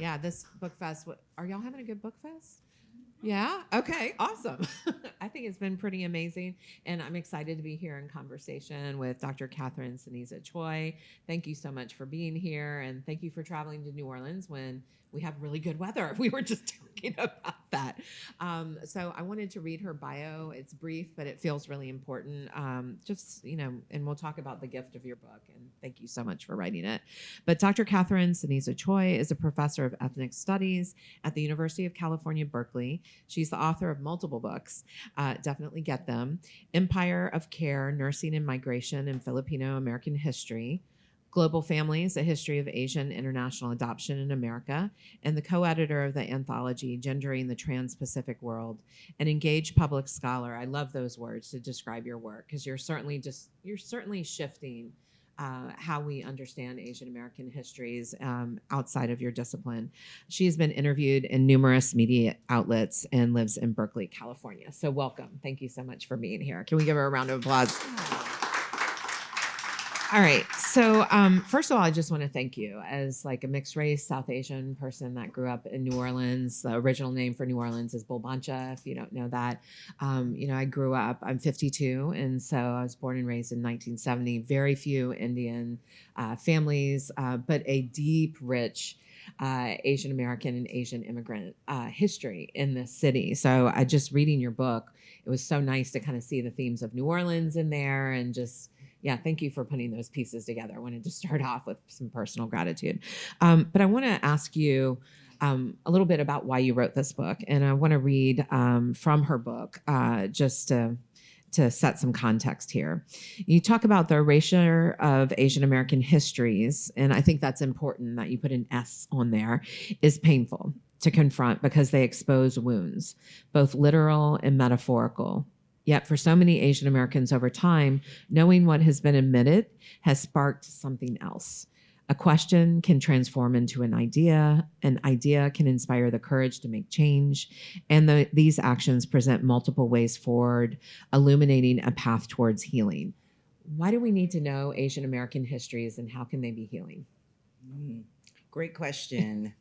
Yeah, this book fest. Are y'all having a good book fest? Yeah. Okay. Awesome. I think it's been pretty amazing, and I'm excited to be here in conversation with Dr. Catherine Ceniza Choy. Thank you so much for being here, and thank you for traveling to New Orleans when we have really good weather. We were just talking about that. So I wanted to read her bio. It's brief, but it feels really important. And we'll talk about the gift of your book. And thank you so much for writing it. But Dr. Catherine Ceniza Choy is a professor of ethnic studies at the University of California, Berkeley. She's the author of multiple books. Definitely get them. Empire of Care, Nursing and Migration in Filipino American History. Global Families, A History of Asian International Adoption in America, and the co-editor of the anthology, Gendering the Trans-Pacific World, an engaged public scholar. I love those words to describe your work, because you're certainly shifting how we understand Asian American histories outside of your discipline. She's been interviewed in numerous media outlets and lives in Berkeley, California. So welcome. Thank you so much for being here. Can we give her a round of applause? All right. So first of all, I just want to thank you as like a mixed race South Asian person that grew up in New Orleans. The original name for New Orleans is Bulbancha, if you don't know that. I grew up, I'm 52, and so I was born and raised in 1970. Very few Indian families, but a deep, rich Asian American and Asian immigrant history in this city. So I just reading your book, it was so nice to kind of see the themes of New Orleans in there, and just thank you for putting those pieces together. I wanted to start off with some personal gratitude. But I want to ask you a little bit about why you wrote this book. And I want to read from her book just to set some context here. You talk about the erasure of Asian American histories, and I think that's important that you put an S on there, is painful to confront because they expose wounds, both literal and metaphorical. Yet for so many Asian Americans over time, knowing what has been admitted has sparked something else. A question can transform into an idea can inspire the courage to make change, and these actions present multiple ways forward, illuminating a path towards healing. Why do we need to know Asian American histories, and how can they be healing? Great question.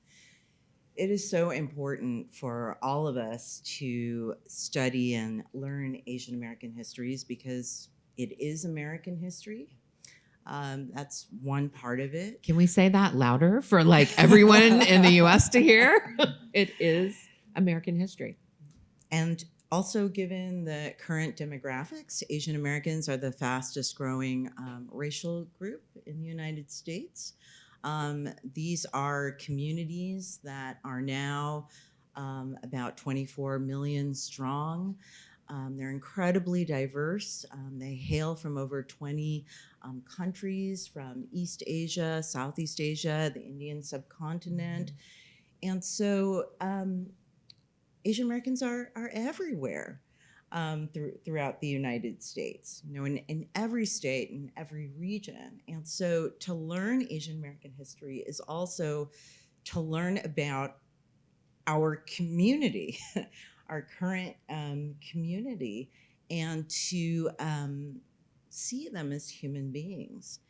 It is so important for all of us to study and learn Asian American histories because it is American history. That's one part of it. Can we say that louder for like everyone in the US to hear? It is American history. And also, given the current demographics, Asian Americans are the fastest growing racial group in the United States. These are communities that are now about 24 million strong. They're incredibly diverse. They hail from over 20 countries, from East Asia, Southeast Asia, the Indian subcontinent. And so Asian Americans are everywhere. Throughout the United States, in every state, in every region. And so to learn Asian American history is also to learn about our community, our current community, and to see them as human beings.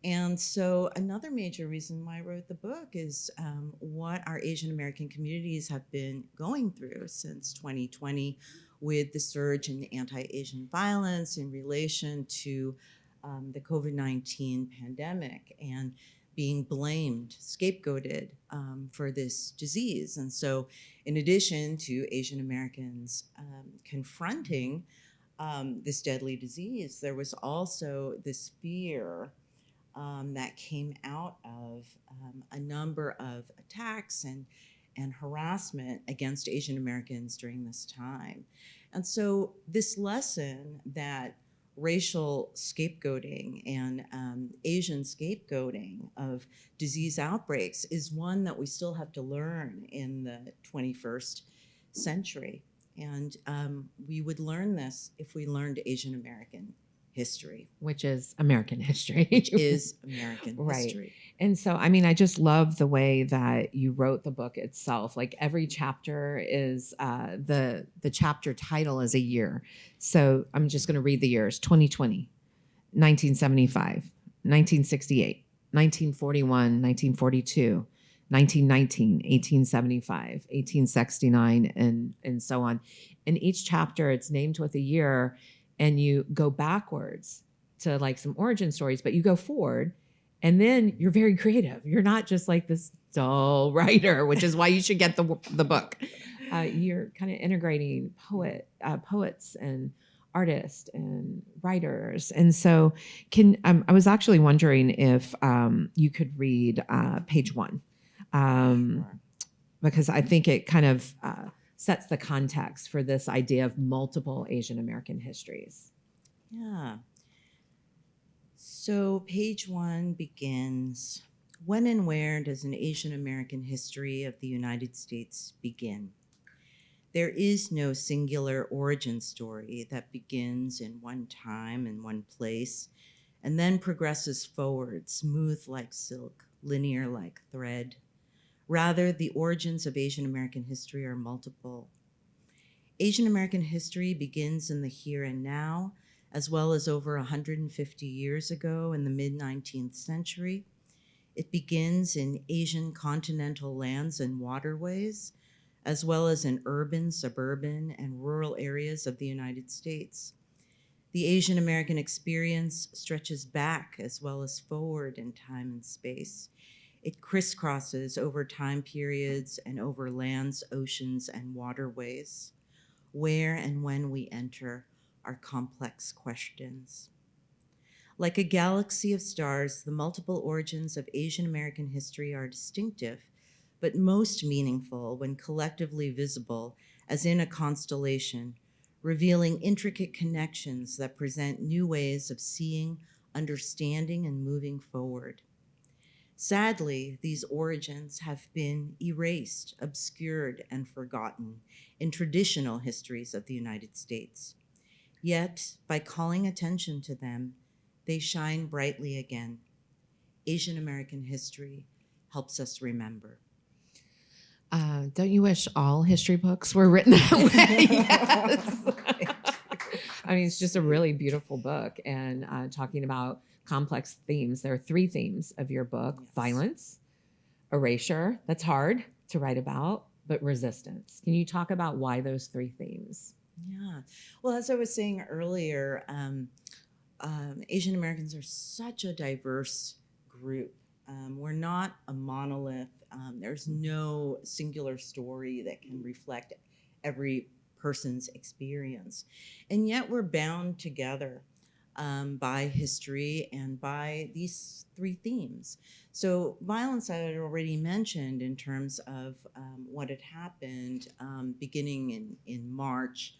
And so another major reason why I wrote the book is what our Asian American communities have been going through since 2020, with the surge in anti-Asian violence in relation to the COVID-19 pandemic and being blamed, scapegoated for this disease. And so in addition to Asian Americans confronting this deadly disease, there was also this fear that came out of a number of attacks and harassment against Asian Americans during this time. And so this lesson that racial scapegoating and Asian scapegoating of disease outbreaks is one that we still have to learn in the 21st century. And we would learn this if we learned Asian American history. Which is American history. Which is American right. history. And so, I mean, I just love the way that you wrote the book itself. Like every chapter is, the chapter title is a year. So I'm just going to read the years: 2020, 1975, 1968, 1941, 1942, 1919, 1875, 1869, and so on. In each chapter, it's named with a year, and you go backwards to like some origin stories, but you go forward, and then you're very creative. You're not just like this dull writer, which is why you should get the book. You're kind of integrating poets and artists and writers. And so I was actually wondering if you could read page 1, Sure. because I think it kind of sets the context for this idea of multiple Asian American histories. Yeah. So page 1 begins, when and where does an Asian American history of the United States begin? There is no singular origin story that begins in one time and one place and then progresses forward, smooth like silk, linear like thread. Rather, the origins of Asian American history are multiple. Asian American history begins in the here and now, as well as over 150 years ago in the mid-19th century. It begins in Asian continental lands and waterways, as well as in urban, suburban, and rural areas of the United States. The Asian American experience stretches back as well as forward in time and space. It crisscrosses over time periods and over lands, oceans, and waterways. Where and when we enter are complex questions. Like a galaxy of stars, the multiple origins of Asian American history are distinctive, but most meaningful when collectively visible as in a constellation, revealing intricate connections that present new ways of seeing, understanding, and moving forward. Sadly, these origins have been erased, obscured, and forgotten in traditional histories of the United States. Yet, by calling attention to them, they shine brightly again. Asian American history helps us remember. Don't you wish all history books were written that way? Yes. I mean, it's just a really beautiful book, and talking about complex themes. There are 3 themes of your book: Yes. Violence, erasure, that's hard to write about, but resistance. Can you talk about why those 3 themes? Yeah. Well, as I was saying earlier, Asian Americans are such a diverse group. We're not a monolith. There's no singular story that can reflect every person's experience. And yet we're bound together by history and by these 3 themes. So violence I had already mentioned in terms of what had happened beginning in March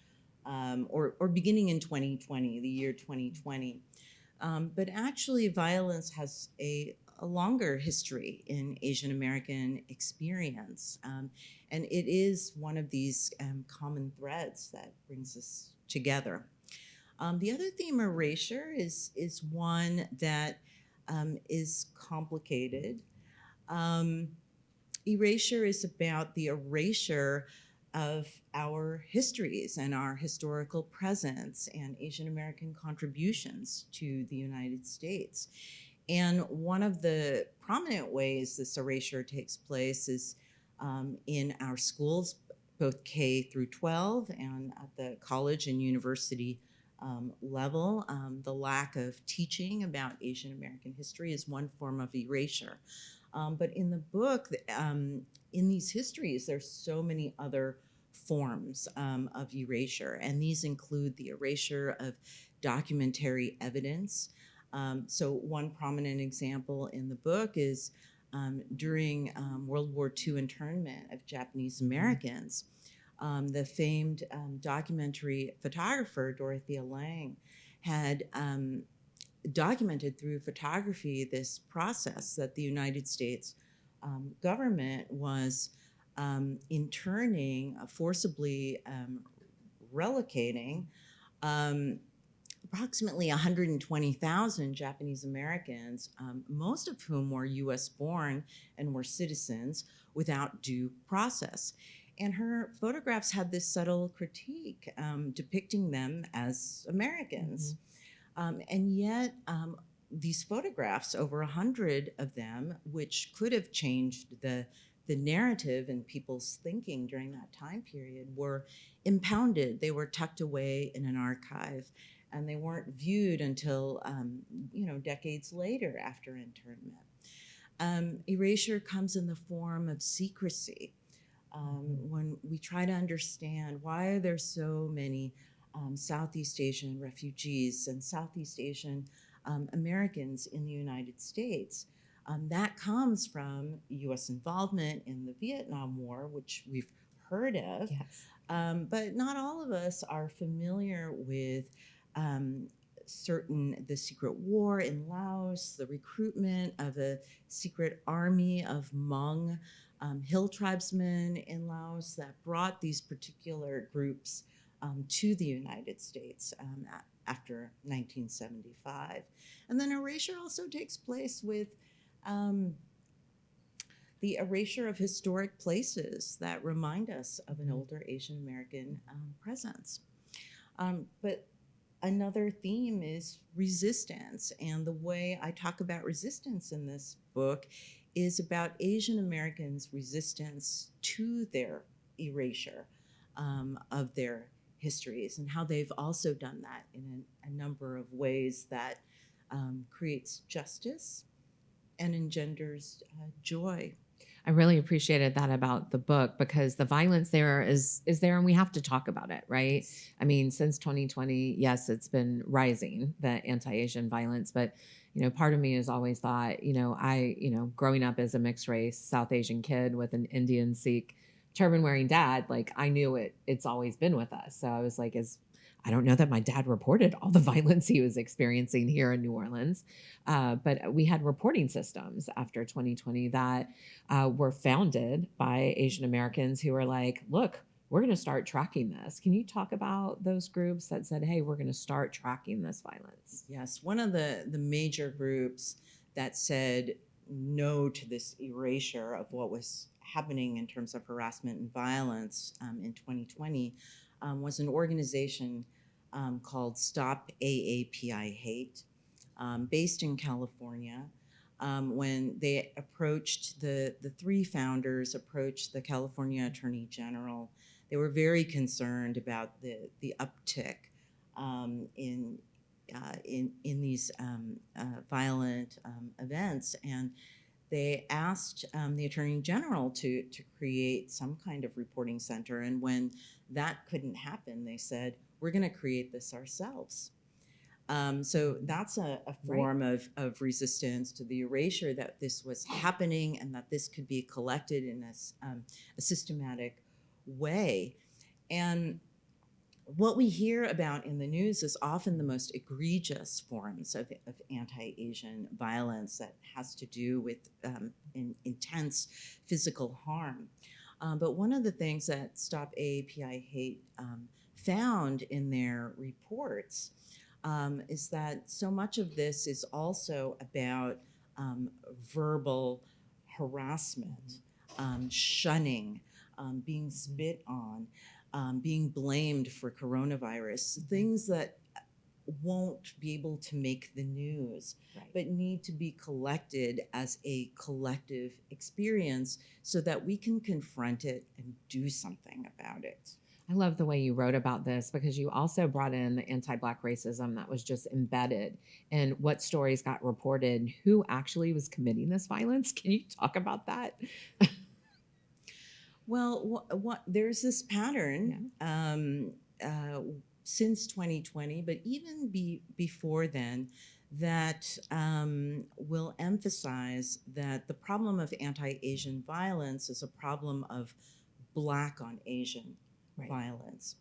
or beginning in 2020, the year 2020. But actually violence has a longer history in Asian American experience. And it is one of these common threads that brings us together. The other theme, erasure, is one that is complicated. Erasure is about the erasure of our histories and our historical presence and Asian American contributions to the United States. And one of the prominent ways this erasure takes place is in our schools, both K through 12 and at the college and university level. The lack of teaching about Asian American history is one form of erasure. But in the book, in these histories, there's so many other forms of erasure, and these include the erasure of documentary evidence. So one prominent example in the book is during World War II internment of Japanese Americans. The famed documentary photographer Dorothea Lange had documented through photography this process that the United States government was interning, forcibly relocating approximately 120,000 Japanese Americans, most of whom were US born and were citizens, without due process. And her photographs had this subtle critique depicting them as Americans. And yet, these photographs, over 100 of them, which could have changed the narrative and people's thinking during that time period, were impounded. They were tucked away in an archive, and they weren't viewed until decades later after internment. Erasure comes in the form of secrecy. When we try to understand why are there so many Southeast Asian refugees and Southeast Asian Americans in the United States, that comes from U.S. involvement in the Vietnam War, which we've heard of. Yes. But not all of us are familiar with the secret war in Laos, the recruitment of a secret army of Hmong hill tribesmen in Laos that brought these particular groups to the United States after 1975. And then erasure also takes place with the erasure of historic places that remind us of an older Asian American presence. But another theme is resistance. And the way I talk about resistance in this book is about Asian Americans' resistance to their erasure of their histories, and how they've also done that in a number of ways that creates justice and engenders joy. I really appreciated that about the book, because the violence there is there, and we have to talk about it, right? I mean, since 2020, yes, it's been rising, the anti-Asian violence, but part of me has always thought, growing up as a mixed race South Asian kid with an Indian Sikh turban wearing dad, like I knew it's always been with us. So I was like, I don't know that my dad reported all the violence he was experiencing here in New Orleans, but we had reporting systems after 2020 that were founded by Asian Americans who were like, look, we're going to start tracking this. Can you talk about those groups that said, hey, we're going to start tracking this violence? Yes, one of the major groups that said no to this erasure of what was happening in terms of harassment and violence in 2020 was an organization called Stop AAPI Hate, based in California. When they approached the three founders approached the California Attorney General, they were very concerned about the uptick in these violent events, and they asked the Attorney General to create some kind of reporting center. And when that couldn't happen, they said, we're going to create this ourselves. So that's a form of resistance to the erasure, that this was happening and that this could be collected in a systematic way. And what we hear about in the news is often the most egregious forms of anti-Asian violence that has to do with intense physical harm. But one of the things that Stop AAPI Hate found in their reports is that so much of this is also about verbal harassment, shunning, being spit on, being blamed for coronavirus, things that won't be able to make the news, but need to be collected as a collective experience so that we can confront it and do something about it. I love the way you wrote about this, because you also brought in the anti-Black racism that was just embedded in what stories got reported and who actually was committing this violence. Can you talk about that? Well, there's this pattern since 2020, but even before then, that will emphasize that the problem of anti-Asian violence is a problem of Black on Asian violence.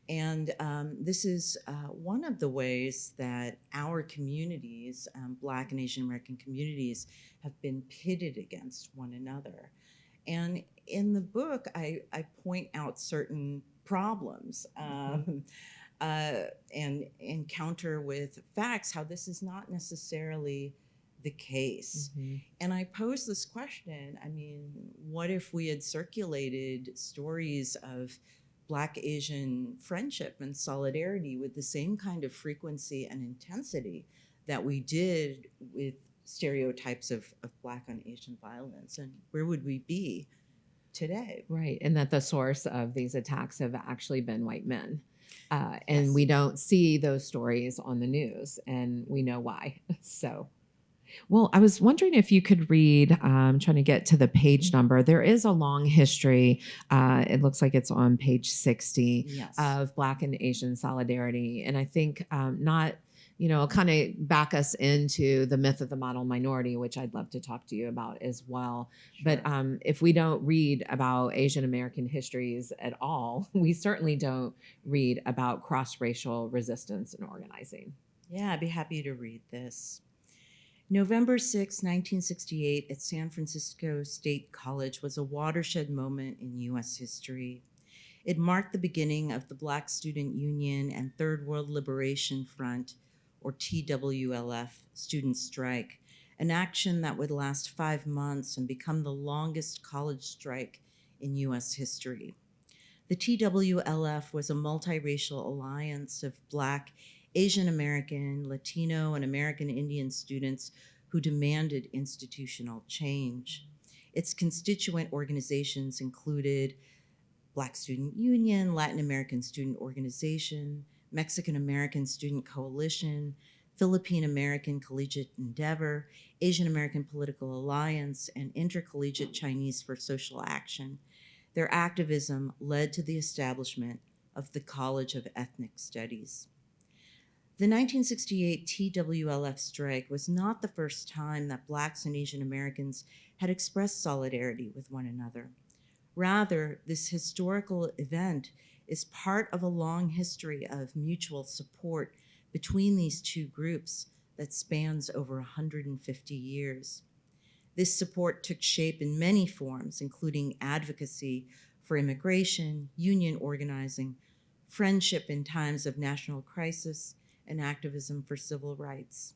And this is one of the ways that our communities, Black and Asian American communities, have been pitted against one another. And in the book, I point out certain problems and encounter with facts how this is not necessarily the case. And I pose this question, I mean, what if we had circulated stories of Black Asian friendship and solidarity with the same kind of frequency and intensity that we did with stereotypes of Black on Asian violence, and where would we be today? Right. And that the source of these attacks have actually been white men. And Yes. we don't see those stories on the news, and we know why. So, well, I was wondering if you could read, trying to get to the page number. There is a long history. It looks like it's on page 60 Yes. of Black and Asian solidarity. And I think not, kind of back us into the myth of the model minority, which I'd love to talk to you about as well. Sure. But if we don't read about Asian American histories at all, we certainly don't read about cross-racial resistance and organizing. Yeah, I'd be happy to read this. November 6, 1968, at San Francisco State College was a watershed moment in U.S. history. It marked the beginning of the Black Student Union and Third World Liberation Front, or TWLF, student strike, an action that would last 5 months and become the longest college strike in U.S. history. The TWLF was a multiracial alliance of Black, Asian American, Latino, and American Indian students who demanded institutional change. Its constituent organizations included Black Student Union, Latin American Student Organization, Mexican American Student Coalition, Philippine American Collegiate Endeavor, Asian American Political Alliance, and Intercollegiate Chinese for Social Action. Their activism led to the establishment of the College of Ethnic Studies. The 1968 TWLF strike was not the first time that Blacks and Asian Americans had expressed solidarity with one another. Rather, this historical event is part of a long history of mutual support between these two groups that spans over 150 years. This support took shape in many forms, including advocacy for immigration, union organizing, friendship in times of national crisis, and activism for civil rights.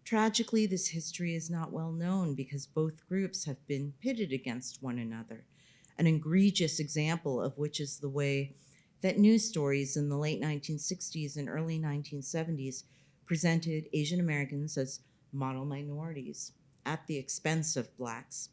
Tragically, this history is not well known because both groups have been pitted against one another, an egregious example of which is the way that news stories in the late 1960s and early 1970s presented Asian Americans as model minorities at the expense of Blacks.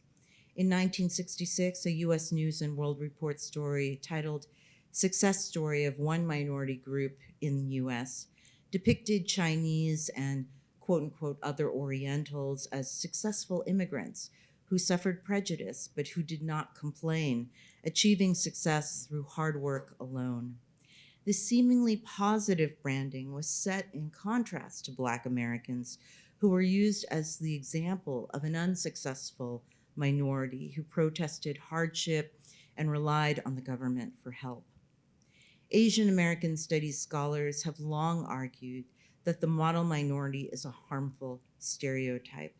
In 1966, a U.S. News and World Report story titled "Success Story of One Minority Group in the U.S." depicted Chinese and quote-unquote other Orientals as successful immigrants who suffered prejudice but who did not complain, achieving success through hard work alone. This seemingly positive branding was set in contrast to Black Americans who were used as the example of an unsuccessful minority who protested hardship and relied on the government for help. Asian American studies scholars have long argued that the model minority is a harmful stereotype,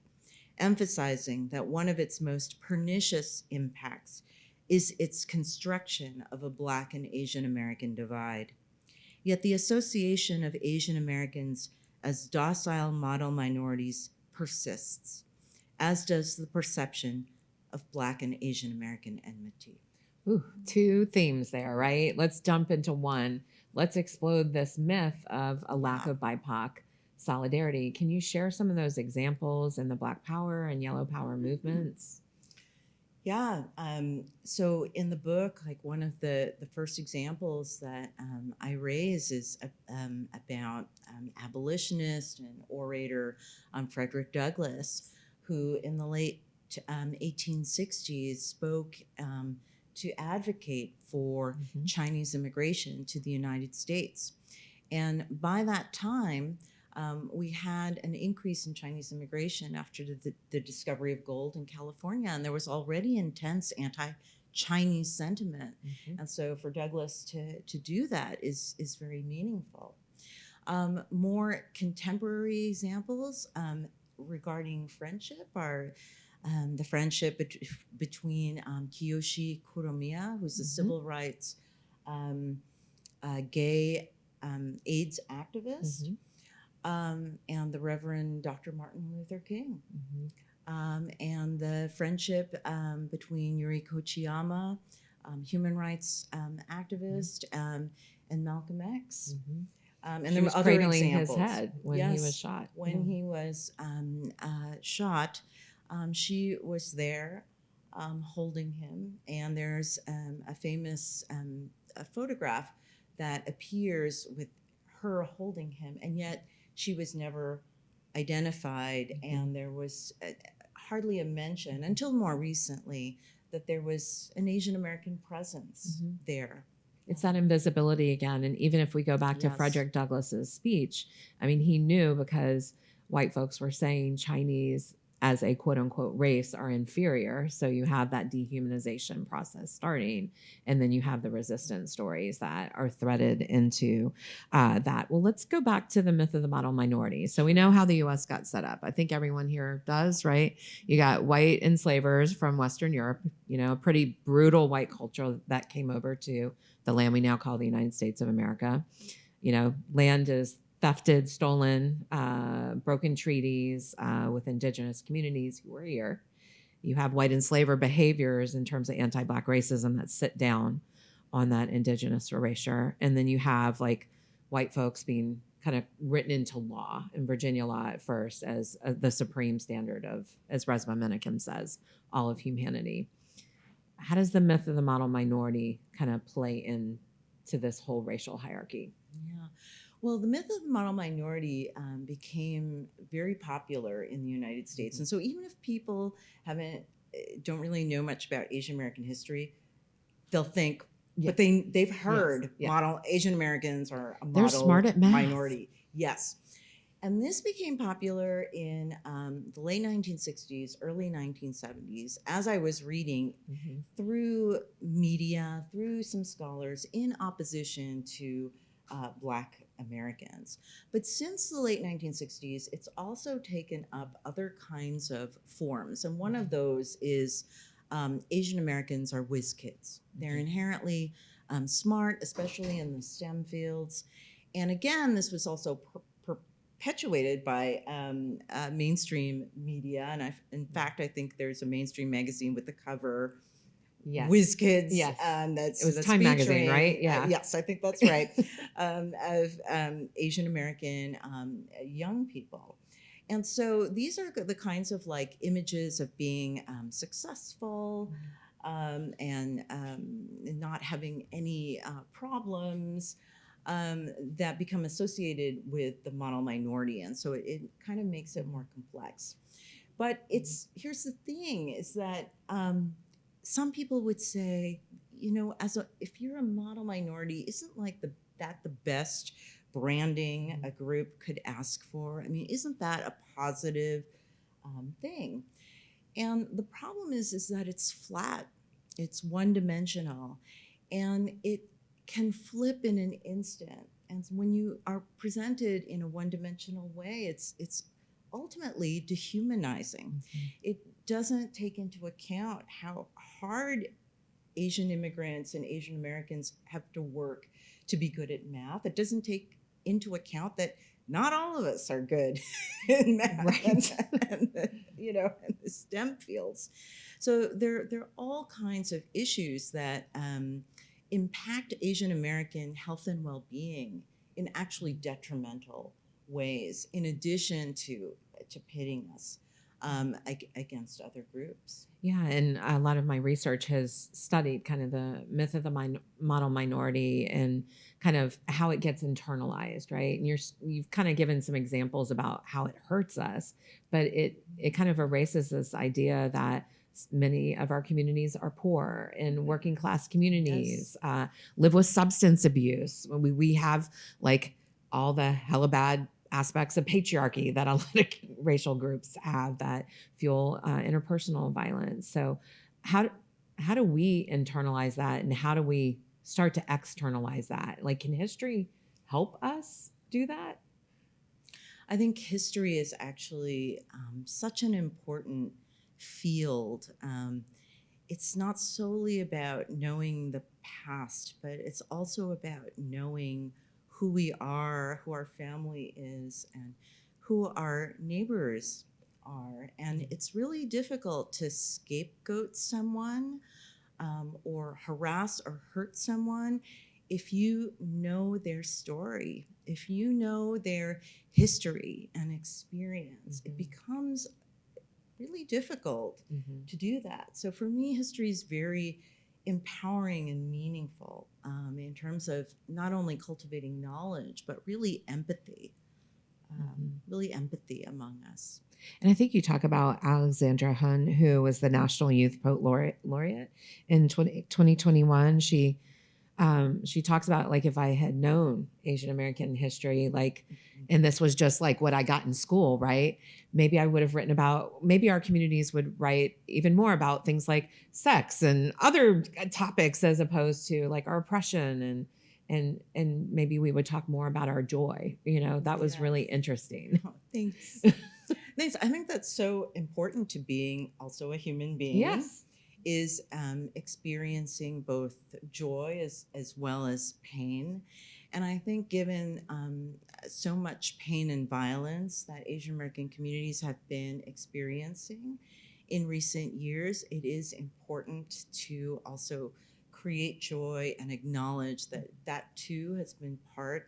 emphasizing that one of its most pernicious impacts is its construction of a Black and Asian American divide. Yet the association of Asian Americans as docile model minorities persists, as does the perception of Black and Asian American enmity. Ooh, two themes there, right? Let's jump into one. Let's explode this myth of a lack of BIPOC solidarity. Can you share some of those examples in the Black Power and Yellow Power movements? Yeah. So in the book, like one of the first examples that I raise is about abolitionist and orator Frederick Douglass, who in the late 1860s spoke to advocate for Chinese immigration to the United States. And by that time, we had an increase in Chinese immigration after the discovery of gold in California, and there was already intense anti-Chinese sentiment. And so for Douglass to do that is very meaningful. More contemporary examples regarding friendship are the friendship between Kiyoshi Kuromiya, who's a civil rights gay AIDS activist, and the Reverend Dr. Martin Luther King, and the friendship between Yuri Kochiyama, human rights activist, and Malcolm X. And She there was were other cradling his examples. head when he was shot. When he was shot, she was there holding him. And there's a famous a photograph that appears with her holding him, and yet she was never identified. Mm-hmm. And there was hardly a mention until more recently that there was an Asian American presence there. It's that invisibility again. And even if we go back to Frederick Douglass's speech, I mean, he knew because white folks were saying Chinese as a quote unquote race are inferior. So you have that dehumanization process starting, and then you have the resistance stories that are threaded into that. Well, let's go back to the myth of the model minority. So we know how the US got set up. I think everyone here does, right? You got white enslavers from Western Europe, you know, a pretty brutal white culture that came over to the land we now call the United States of America. You know, land is thefted, stolen, broken treaties with indigenous communities who were here. You have white enslaver behaviors in terms of anti-Black racism that sit down on that indigenous erasure. And then you have like white folks being kind of written into law in Virginia law at first as the supreme standard of, as Resmaa Menakem says, all of humanity. How does the myth of the model minority kind of play into this whole racial hierarchy? Yeah. Well, the myth of the model minority became very popular in the United States. And so even if people don't really know much about Asian American history, they'll think, but they've heard model Asian Americans are a model They're smart at math. Minority. Yes. And this became popular in the late 1960s, early 1970s, as I was reading through media, through some scholars in opposition to Black Americans. But since the late 1960s, it's also taken up other kinds of forms. And one of those is Asian Americans are whiz kids. They're inherently smart, especially in the STEM fields. And again, this was also perpetuated by mainstream media. And in fact, I think there's a mainstream magazine with the cover Whiz Kids. Yes. It was Time magazine, right? Yeah. Yes, I think that's right. Of Asian American young people. And so these are the kinds of like images of being successful and not having any problems that become associated with the model minority. And so it kind of makes it more complex. But here's the thing is that some people would say, you know, if you're a model minority, isn't like that the best branding a group could ask for? I mean, isn't that a positive thing? And the problem is that it's flat, it's one-dimensional, and it can flip in an instant. And when you are presented in a one-dimensional way, it's ultimately dehumanizing. It doesn't take into account how hard Asian immigrants and Asian Americans have to work to be good at math. It doesn't take into account that not all of us are good in math, right? and in the STEM fields. So there are all kinds of issues that impact Asian American health and well-being in actually detrimental ways, in addition to pitting us against other groups. Yeah, and a lot of my research has studied kind of the myth of the model minority and kind of how it gets internalized, right? And you've kind of given some examples about how it hurts us, but it kind of erases this idea that many of our communities are poor and working class communities, live with substance abuse. We have like all the hella bad aspects of patriarchy that a lot of racial groups have that fuel interpersonal violence. So how do we internalize that, and how do we start to externalize that? Like, can history help us do that? I think history is actually such an important field. It's not solely about knowing the past, but it's also about knowing who we are, who our family is, and who our neighbors are. And it's really difficult to scapegoat someone or harass or hurt someone if you know their story, if you know their history and experience, it becomes really difficult to do that. So for me, history is very empowering and meaningful in terms of not only cultivating knowledge, but really empathy, among us. And I think you talk about Alexandra Hun, who was the National Youth Poet Laureate in 2021. She talks about, like, if I had known Asian American history, like, and this was just like what I got in school, right? Maybe I would have written about, maybe our communities would write even more about things like sex and other topics, as opposed to like our oppression, and maybe we would talk more about our joy. That was really interesting. Oh, thanks. Thanks. I think that's so important to being also a human being. Yes. Is experiencing both joy as well as pain. And I think given so much pain and violence that Asian American communities have been experiencing in recent years, it is important to also create joy and acknowledge that that too has been part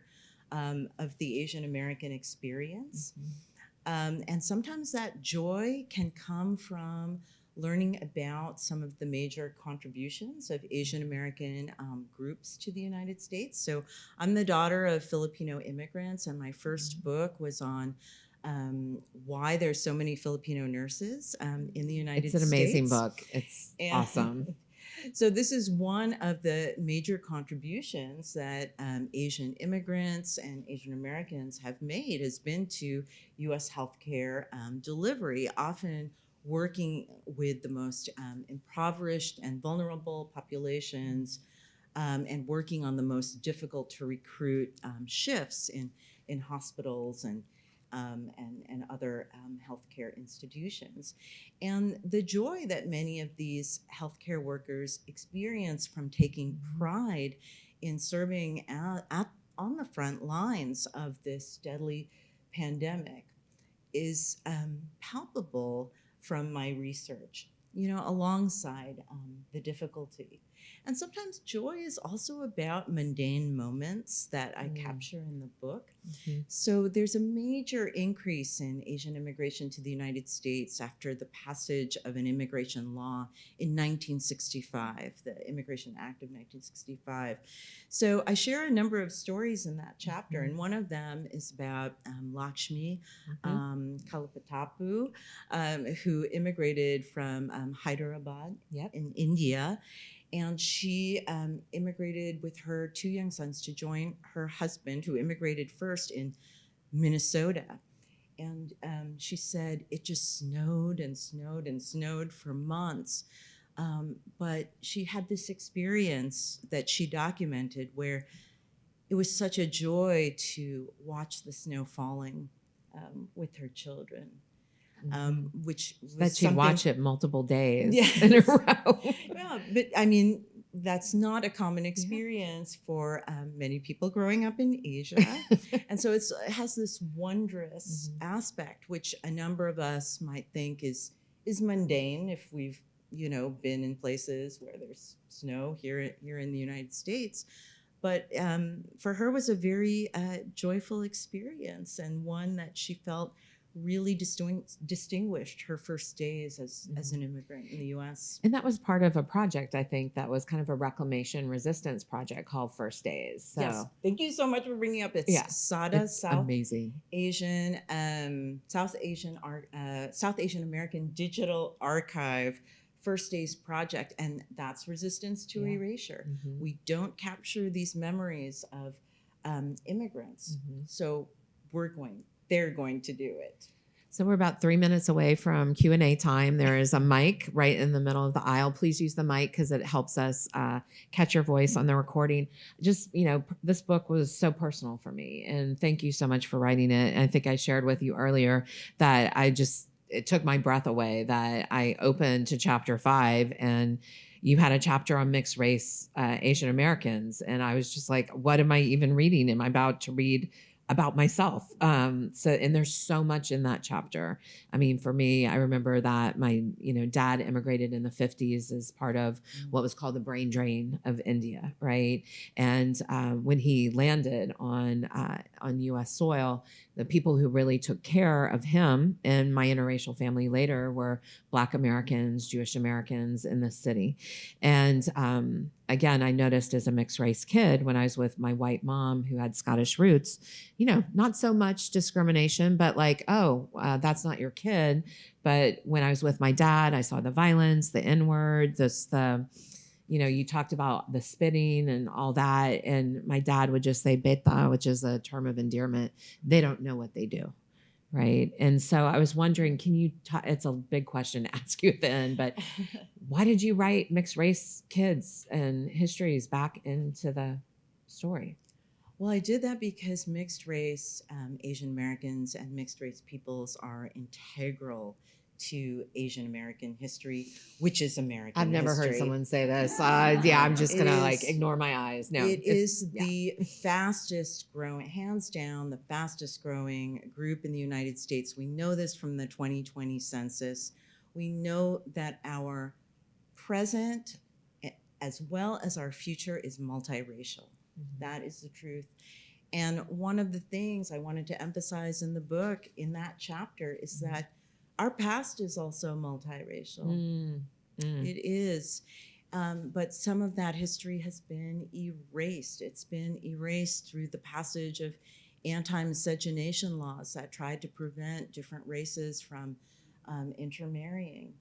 of the Asian American experience. And sometimes that joy can come from learning about some of the major contributions of Asian American groups to the United States. So I'm the daughter of Filipino immigrants, and my first book was on why there's so many Filipino nurses in the United States. It's an amazing book. It's awesome. So this is one of the major contributions that Asian immigrants and Asian Americans have made, has been to U.S. healthcare delivery, often working with the most impoverished and vulnerable populations, and working on the most difficult to recruit shifts in hospitals and other healthcare institutions. And the joy that many of these healthcare workers experience from taking pride in serving on the front lines of this deadly pandemic is palpable from my research, alongside the difficulty. And sometimes joy is also about mundane moments that I capture in the book. So there's a major increase in Asian immigration to the United States after the passage of an immigration law in 1965, the Immigration Act of 1965. So I share a number of stories in that chapter, and one of them is about Lakshmi Kalapatapu, who immigrated from Hyderabad in India. And she immigrated with her two young sons to join her husband, who immigrated first in Minnesota. And she said it just snowed and snowed and snowed for months. But she had this experience that she documented where it was such a joy to watch the snow falling with her children. Which was that she'd watch it multiple days in a row. Yeah, but I mean, that's not a common experience for many people growing up in Asia. And so it has this wondrous aspect, which a number of us might think is mundane if we've been in places where there's snow here in the United States. But for her was a very joyful experience, and one that she felt really distinguished her first days as an immigrant in the U.S. And that was part of a project, I think, that was kind of a reclamation resistance project called First Days. So. Yes, thank you so much for bringing up. It's SADA, South Asian American Digital Archive First Days project, and that's resistance to erasure. We don't capture these memories of immigrants, so they're going to do it. So we're about 3 minutes away from Q&A time. There is a mic right in the middle of the aisle. Please use the mic because it helps us catch your voice on the recording. Just, this book was so personal for me, and thank you so much for writing it. And I think I shared with you earlier that it took my breath away that I opened to chapter 5, and you had a chapter on mixed race Asian Americans. And I was just like, what am I even reading? Am I about to read about myself. And there's so much in that chapter. I mean, for me, I remember that my, dad immigrated in the 50s as part of what was called the brain drain of India, right? And when he landed on U.S. soil, the people who really took care of him and my interracial family later were Black Americans, Jewish Americans in the city. And again, I noticed as a mixed race kid when I was with my white mom who had Scottish roots, not so much discrimination, but like, oh, that's not your kid. But when I was with my dad, I saw the violence, the N-word, you talked about the spitting and all that. And my dad would just say beta, which is a term of endearment. They don't know what they do. Right. And so I was wondering, it's a big question to ask you at the end, but why did you write mixed race kids and histories back into the story? Well, I did that because mixed race Asian Americans and mixed race peoples are integral to Asian American history, which is American history. I've never heard someone say this. I'm just going to ignore my eyes. No, it is the fastest growing, hands down, the fastest growing group in the United States. We know this from the 2020 census. We know that our present as well as our future is multiracial. Mm-hmm. That is the truth. And one of the things I wanted to emphasize in the book, in that chapter, is that our past is also multiracial. It is. But some of that history has been erased. It's been erased through the passage of anti-miscegenation laws that tried to prevent different races from intermarrying.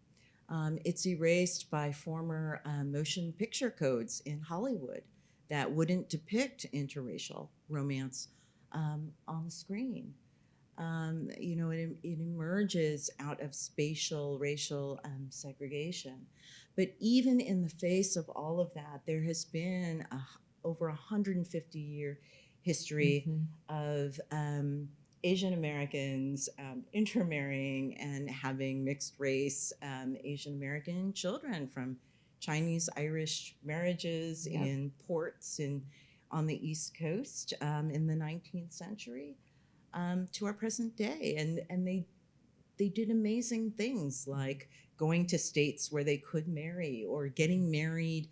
It's erased by former motion picture codes in Hollywood that wouldn't depict interracial romance on the screen. It emerges out of spatial, racial segregation. But even in the face of all of that, there has been over 150-year history of Asian Americans intermarrying and having mixed race Asian American children from Chinese-Irish marriages in ports on the East Coast in the 19th century. To our present day, and they did amazing things like going to states where they could marry or getting married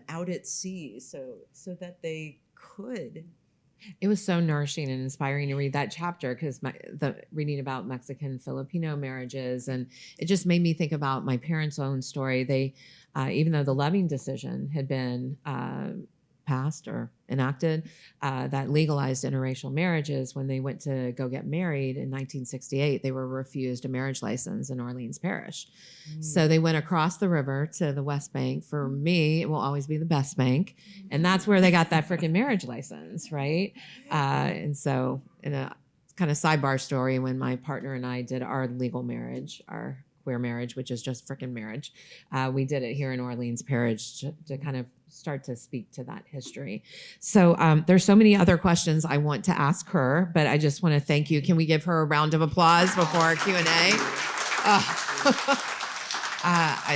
out at sea, so that they could. It was so nourishing and inspiring to read that chapter because reading about Mexican Filipino marriages, and it just made me think about my parents' own story. They, even though the Loving decision had been passed or enacted that legalized interracial marriages, when they went to go get married in 1968, they were refused a marriage license in Orleans Parish. So they went across the river to the West Bank. For me, it will always be the Best Bank. And that's where they got that freaking marriage license, right? And so in a kind of sidebar story, when my partner and I did our legal marriage, our queer marriage, which is just freaking marriage, we did it here in Orleans Parish to kind of start to speak to that history. So there's so many other questions I want to ask her, but I just want to thank you. Can we give her a round of applause before our Q&A?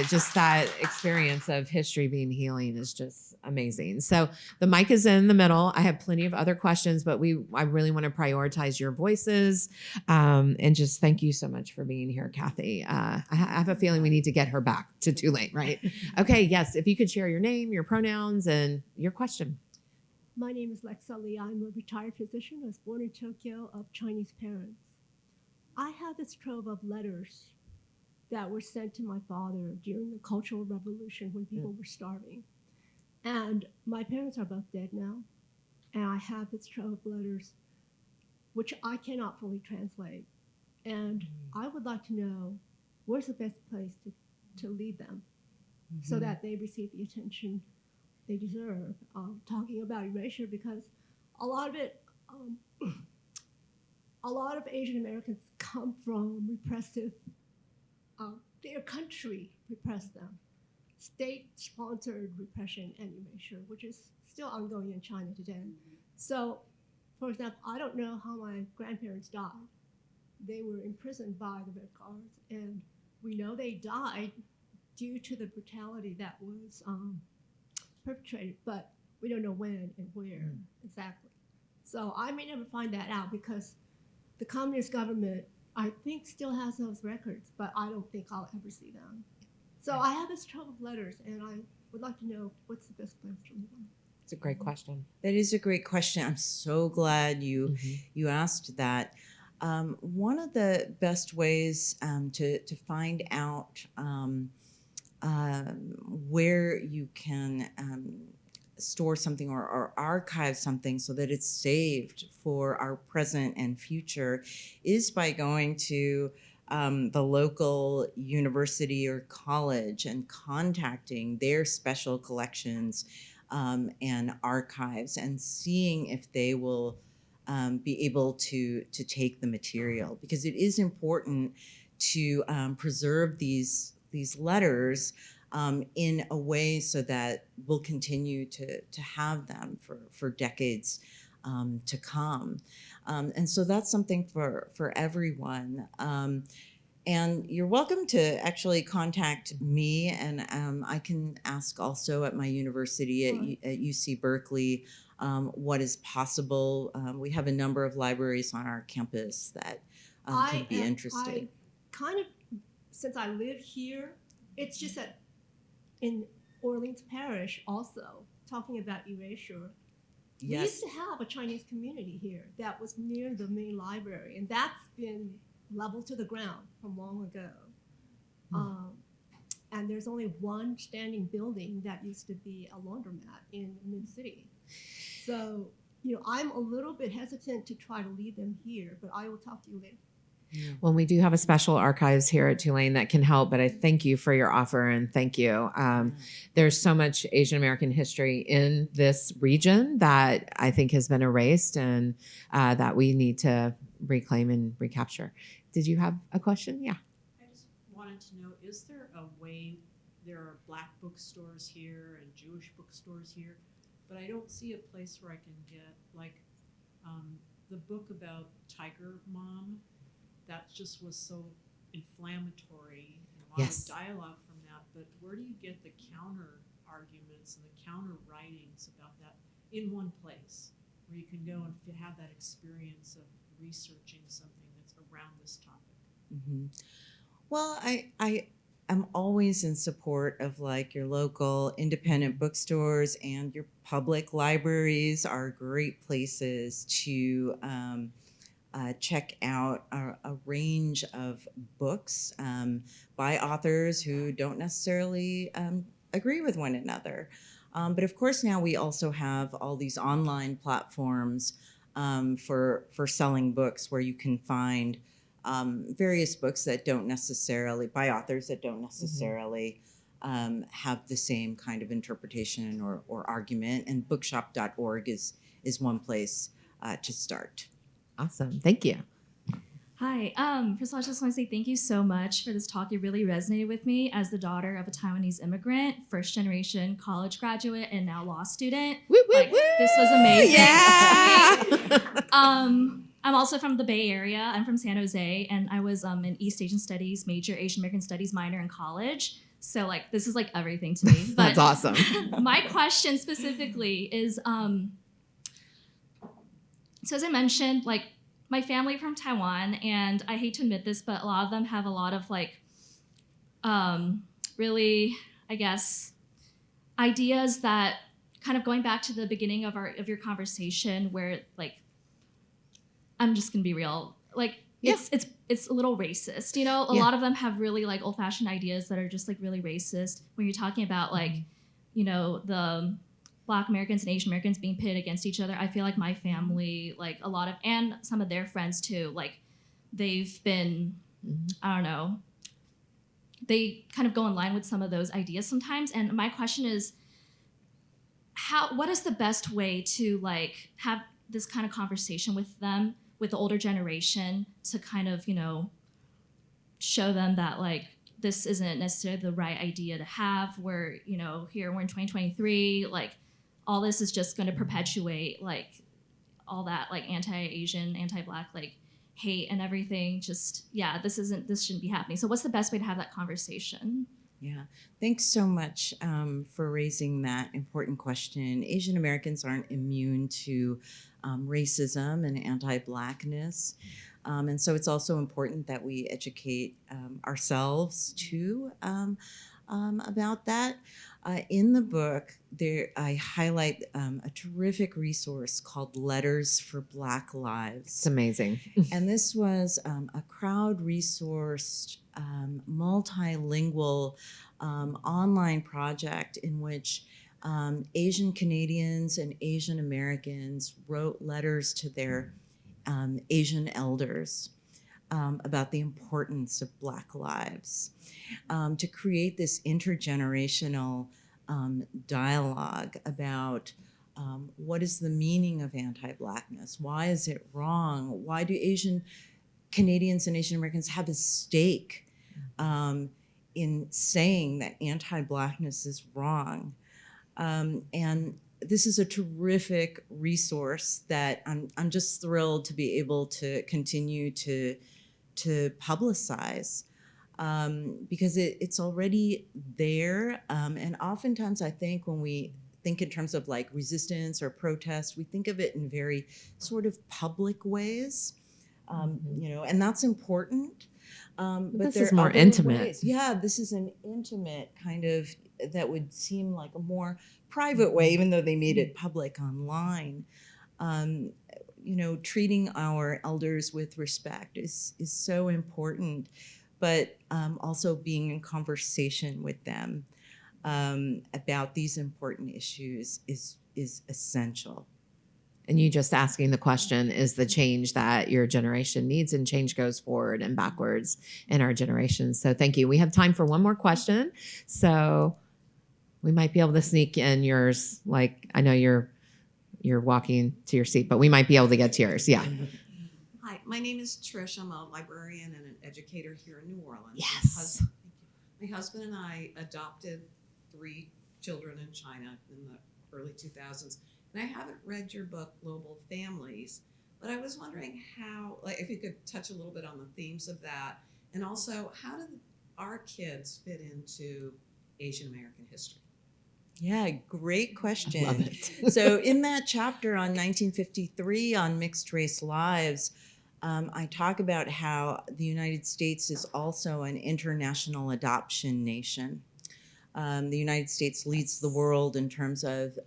Just that experience of history being healing is just amazing. So the mic is in the middle. I have plenty of other questions, but I really want to prioritize your voices. And just thank you so much for being here, Kathy. I have a feeling we need to get her back to Tulane, right? Okay, yes. If you could share your name, your pronouns, and your question. My name is Lexa Lee. I'm a retired physician. I was born in Tokyo of Chinese parents. I have this trove of letters that were sent to my father during the Cultural Revolution when people were starving. And my parents are both dead now. And I have this trove of letters, which I cannot fully translate. And I would like to know where's the best place to leave them so that they receive the attention they deserve. Talking about erasure, because a lot of it, a lot of Asian Americans come from repressive, their country repressed them. State-sponsored repression and erasure, which is still ongoing in China today. So, for example, I don't know how my grandparents died. They were imprisoned by the Red Guards, and we know they died due to the brutality that was perpetrated, but we don't know when and where exactly. So I may never find that out because the communist government, I think, still has those records, but I don't think I'll ever see them. So I have this trove of letters, and I would like to know what's the best place to leave them. It's a great question. That is a great question. I'm so glad you asked that. One of the best ways to find out where you can store something or archive something so that it's saved for our present and future is by going to the local university or college and contacting their special collections and archives and seeing if they will be able to take the material, because it is important to preserve these letters in a way so that we'll continue to have them for decades to come. And so that's something for everyone. And you're welcome to actually contact me, and I can ask also at my university at UC Berkeley what is possible. We have a number of libraries on our campus that could be interested. Kind of, since I live here, it's just that in Orleans Parish also, talking about erasure, we used to have a Chinese community here that was near the main library, and that's been leveled to the ground from long ago. And there's only one standing building that used to be a laundromat in Mid-City. So, I'm a little bit hesitant to try to leave them here, but I will talk to you later. Well, we do have a special archives here at Tulane that can help, but I thank you for your offer and thank you. There's so much Asian American history in this region that I think has been erased and that we need to reclaim and recapture. Did you have a question? Yeah. I just wanted to know, is there a way, there are Black bookstores here and Jewish bookstores here, but I don't see a place where I can get like the book about Tiger Mom. That just was so inflammatory and a lot of dialogue from that. But where do you get the counter arguments and the counter writings about that in one place where you can go and have that experience of researching something that's around this topic? Mm-hmm. Well, I am always in support of like your local independent bookstores, and your public libraries are great places to check out a range of books by authors who don't necessarily agree with one another. But of course, now we also have all these online platforms for selling books, where you can find various books that don't necessarily, by authors that don't necessarily have the same kind of interpretation or argument. And bookshop.org is one place to start. Awesome. Thank you. Hi. First of all, I just want to say thank you so much for this talk. It really resonated with me as the daughter of a Taiwanese immigrant, first generation college graduate, and now law student. Woo, woo, like, woo. This was amazing. Yeah. I'm also from the Bay Area. I'm from San Jose, and I was an East Asian Studies major, Asian American Studies minor in college. So like this is like everything to me. But That's awesome. My question specifically is, so as I mentioned, like my family from Taiwan, and I hate to admit this, but a lot of them have a lot of like, really, I guess, ideas that kind of going back to the beginning of your conversation, where like, I'm just gonna be real, like it's a little racist, A lot of them have really like old-fashioned ideas that are just like really racist. When you're talking about like, the Black Americans and Asian Americans being pitted against each other, I feel like my family, like a lot of, and some of their friends too, like they've been, I don't know, they kind of go in line with some of those ideas sometimes. And my question is, what is the best way to like have this kind of conversation with them, with the older generation, to kind of, show them that like, this isn't necessarily the right idea to have, where, here we're in 2023, like, all this is just going to perpetuate like all that like anti-Asian, anti-Black like hate and everything. Just this shouldn't be happening. So what's the best way to have that conversation? Yeah, thanks so much for raising that important question. Asian Americans aren't immune to racism and anti-Blackness. And so it's also important that we educate ourselves too about that. In the book, I highlight a terrific resource called Letters for Black Lives. It's amazing. And this was a crowd-resourced, multilingual online project in which Asian Canadians and Asian Americans wrote letters to their Asian elders about the importance of Black lives, to create this intergenerational dialogue about what is the meaning of anti-Blackness? Why is it wrong? Why do Asian Canadians and Asian Americans have a stake in saying that anti-Blackness is wrong? And this is a terrific resource that I'm just thrilled to be able to continue to publicize, because it's already there. And oftentimes I think when we think in terms of like resistance or protest, we think of it in very sort of public ways, and that's important. But this there is are more other intimate. ways. Yeah, this is an intimate kind of, that would seem like a more private way, even though they made it public online. Treating our elders with respect is so important, but also being in conversation with them about these important issues is essential. And you just asking the question is the change that your generation needs, and change goes forward and backwards in our generation. So thank you. We have time for one more question. So we might be able to sneak in yours. Like, I know you're walking to your seat, but we might be able to get to yours. Yeah. Hi, my name is Trish. I'm a librarian and an educator here in New Orleans. Yes. My husband and I adopted 3 children in China in the early 2000s. And I haven't read your book, Global Families, but I was wondering how, like, if you could touch a little bit on the themes of that, and also how do our kids fit into Asian American history? Yeah, great question. Love it. So in that chapter on 1953 on mixed race lives, I talk about how the United States is also an international adoption nation. The United States leads the world in terms of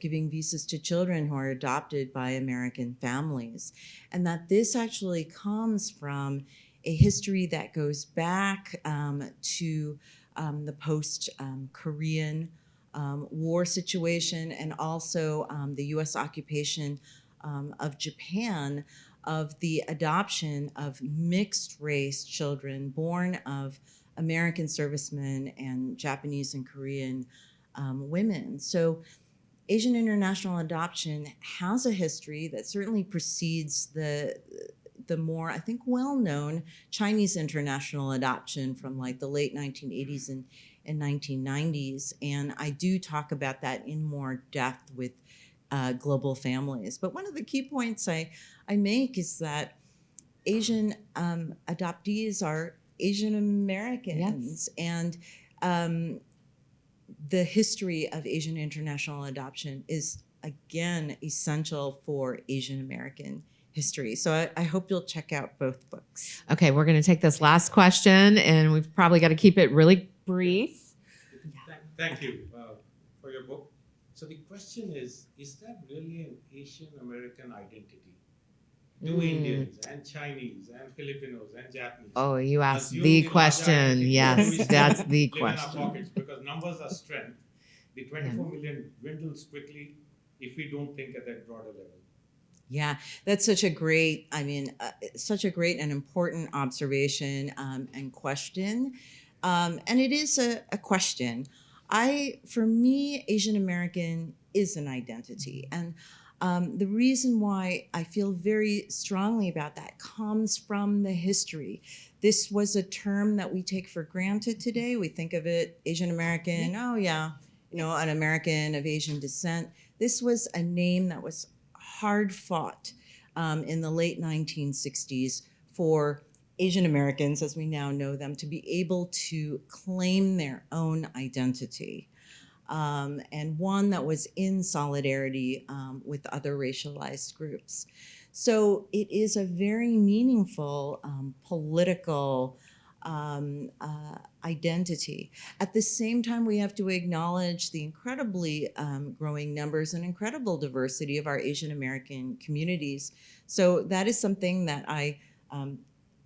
giving visas to children who are adopted by American families. And that this actually comes from a history that goes back to the post-Korean war situation, and also the U.S. occupation of Japan, of the adoption of mixed race children born of American servicemen and Japanese and Korean women. So Asian international adoption has a history that certainly precedes the more, I think, well-known Chinese international adoption from like the late 1980s and 1990s. And I do talk about that in more depth with Global Families. But one of the key points I make is that Asian adoptees are Asian Americans. Yes. And the history of Asian international adoption is, again, essential for Asian American history. So I hope you'll check out both books. Okay, we're going to take this last question, and we've probably got to keep it really brief. Thank you for your book. So the question is that really an Asian American identity? Do Indians and Chinese and Filipinos and Japanese? Oh, you asked the question. Yes, that's the question. In our pockets, because numbers are strength. The 24 million dwindles quickly if we don't think at that broader level. Yeah, that's such a great, such a great and important observation and question. And it is a question. For me, Asian American is an identity. And the reason why I feel very strongly about that comes from the history. This was a term that we take for granted today. We think of it, Asian American, oh yeah, an American of Asian descent. This was a name that was hard fought in the late 1960s for Asian Americans, as we now know them, to be able to claim their own identity, and one that was in solidarity with other racialized groups. So it is a very meaningful political identity. At the same time, we have to acknowledge the incredibly growing numbers and incredible diversity of our Asian American communities. So that is something that I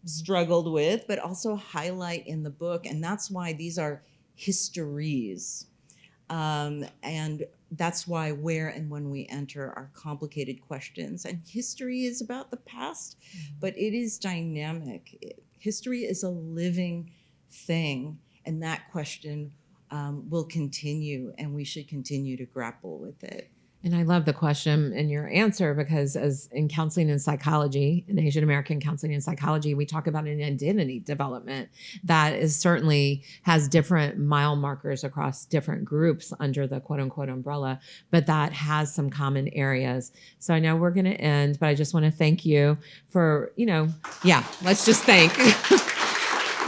struggled with, but also highlight in the book. And that's why these are histories. And that's why where and when we enter are complicated questions. And history is about the past, but it is dynamic. History is a living thing, and that question will continue, and we should continue to grapple with it. And I love the question and your answer, because as in counseling and psychology, in Asian American counseling and psychology, we talk about an identity development that is certainly has different mile markers across different groups under the quote unquote umbrella, but that has some common areas. So I know we're going to end, but I just want to thank you for, let's just thank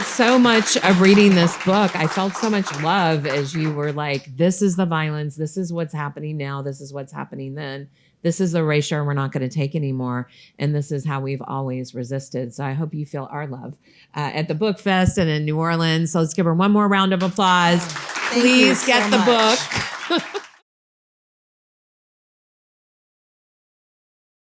so much of reading this book. I felt so much love as you were like, this is the violence. This is what's happening now. This is what's happening then. This is the erasure we're not going to take anymore. And this is how we've always resisted. So I hope you feel our love at the Book Fest and in New Orleans. So let's give her one more round of applause. Thank Please you get so the much. book.